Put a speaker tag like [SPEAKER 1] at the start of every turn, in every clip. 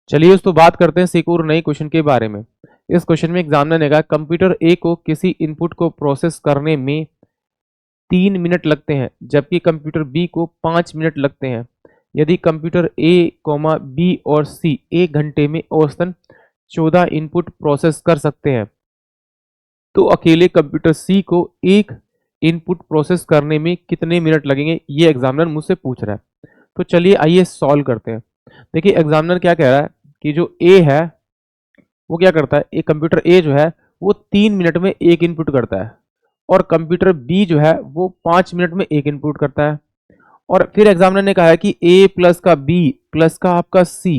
[SPEAKER 1] चलिए दोस्तों बात करते हैं एक और नए क्वेश्चन के बारे में। इस क्वेश्चन में एग्जामिनर ने कहा कंप्यूटर ए को किसी इनपुट को प्रोसेस करने में 3 मिनट लगते हैं जबकि कंप्यूटर बी को 5 मिनट लगते हैं। यदि कंप्यूटर ए कॉमा बी और सी 1 घंटे में औसतन 14 इनपुट प्रोसेस कर सकते हैं तो अकेले कंप्यूटर सी को एक इनपुट प्रोसेस करने में कितने मिनट लगेंगे, ये एग्जामिनर मुझसे पूछ रहा है। तो चलिए आइए सॉल्व करते हैं। देखिए एग्जामिनर क्या कह रहा है कि जो ए है वो क्या करता है, एक कंप्यूटर ए जो है वो 3 मिनट में एक इनपुट करता है और कंप्यूटर बी जो है वो 5 मिनट में एक इनपुट करता है। और फिर एग्जामिनर ने कहा है कि ए प्लस का बी प्लस का आपका सी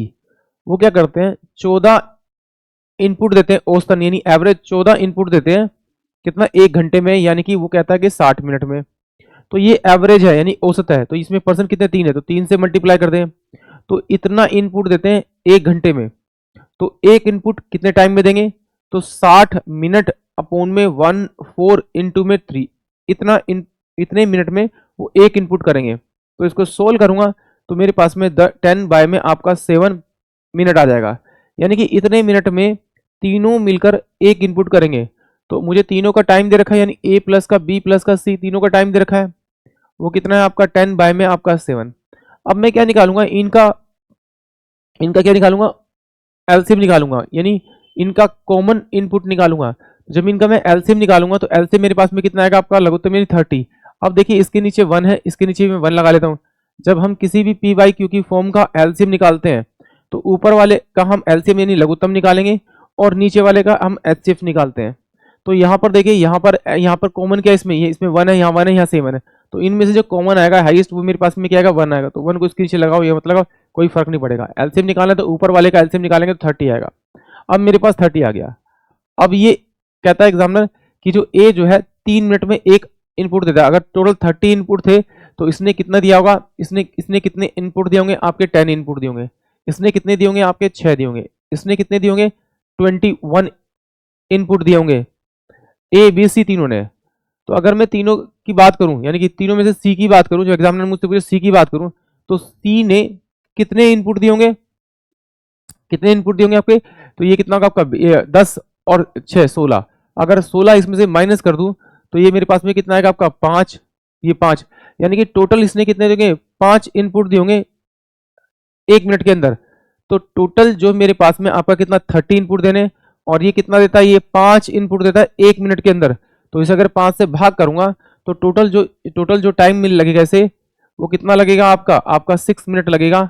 [SPEAKER 1] वो क्या करते हैं 14 इनपुट देते हैं औसतन, यानी एवरेज 14 इनपुट देते हैं कितना 1 घंटे में, यानी कि वो कहता है कि 60 मिनट में। तो ये एवरेज है यानी औसत है, तो इसमें परसेंट कितने 3 है तो 3 से मल्टीप्लाई कर दें तो इतना इनपुट देते हैं 1 घंटे में। तो एक इनपुट कितने टाइम में देंगे तो 60 मिनट अपॉन में 1/4 इंटू में 3, इतने मिनट में वो एक इनपुट करेंगे। तो इसको सोल्व करूंगा तो मेरे पास में 10 बाय में आपका 7 मिनट आ जाएगा, यानी कि इतने मिनट में तीनों मिलकर एक इनपुट करेंगे। तो मुझे तीनों का टाइम दे रखा है, यानी ए प्लस का बी प्लस का सी तीनों का टाइम दे रखा है, वो कितना है आपका 10 बाय में आपका 7। अब मैं क्या निकालूंगा, इनका क्या निकालूंगा, एलसीएम निकालूंगा, यानी इनका कॉमन इनपुट निकालूंगा। जब इनका मैं एलसीएम निकालूंगा तो एलसीएम मेरे पास में कितना आएगा आपका लघुत्तम यानी 30। अब देखिए इसके नीचे 1 है, इसके नीचे मैं 1 लगा लेता हूँ। जब हम किसी भी पी बाई क्यू की फॉर्म का एलसीएम निकालते हैं तो ऊपर वाले का हम एलसीएम यानी लघुत्तम निकालेंगे और नीचे वाले का हम एचसीएफ निकालते हैं। तो यहाँ पर देखिए यहाँ पर कॉमन क्या है, इसमें 1 है, यहाँ 1 है, यहाँ 7 है। तो इनमें से जो कॉमन आएगा हाईएस्ट वो मेरे पास में क्या आएगा 1 आएगा, तो 1 को इसके नीचे लगाओ, ये मतलब कोई फर्क नहीं पड़ेगा। एलसीएम निकालना तो ऊपर वाले का एलसीएम निकालेंगे तो 30 आएगा। अब मेरे पास 30 आ गया। अब ये कहता है एग्जामिनर कि जो ए जो है 3 मिनट में एक इनपुट देता है, अगर टोटल 30 इनपुट थे तो इसने कितना दिया होगा, इसने कितने इनपुट दिए होंगे आपके 10 इनपुट दिए होंगे, इसने कितने दिए होंगे आपके 6 दिए होंगे, इसने कितने दिए होंगे 21 इनपुट दिए होंगे ए बी सी तीनों ने। तो अगर मैं तीनों की बात करूं यानी कि तीनों में से सी की बात करूं, जो एग्जामिनर मुझसे पूछे सी की बात करूं, तो सी ने कितने इनपुट दिए होंगे, कितने इनपुट दिए होंगे आपके, तो ये कितना होगा आपका 10 और 6 16। अगर 16 इसमें से माइनस कर दूं तो ये मेरे पास में कितना आएगा आपका 5, ये 5, यानी कि टोटल इसने कितने देंगे 5 इनपुट दिए होंगे 1 मिनट के अंदर। तो टोटल जो मेरे पास में आपका कितना 30 इनपुट देने, और ये कितना देता है, ये 5 इनपुट देता है 1 मिनट के अंदर। तो इसे अगर 5 से भाग करूंगा तो टोटल जो टाइम मिल लगेगा इसे वो कितना लगेगा आपका 6 मिनट लगेगा,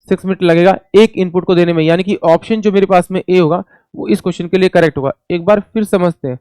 [SPEAKER 1] 6 मिनट लगेगा एक इनपुट को देने में, यानी कि ऑप्शन जो मेरे पास में ए होगा वो इस क्वेश्चन के लिए करेक्ट होगा। एक बार फिर समझते हैं।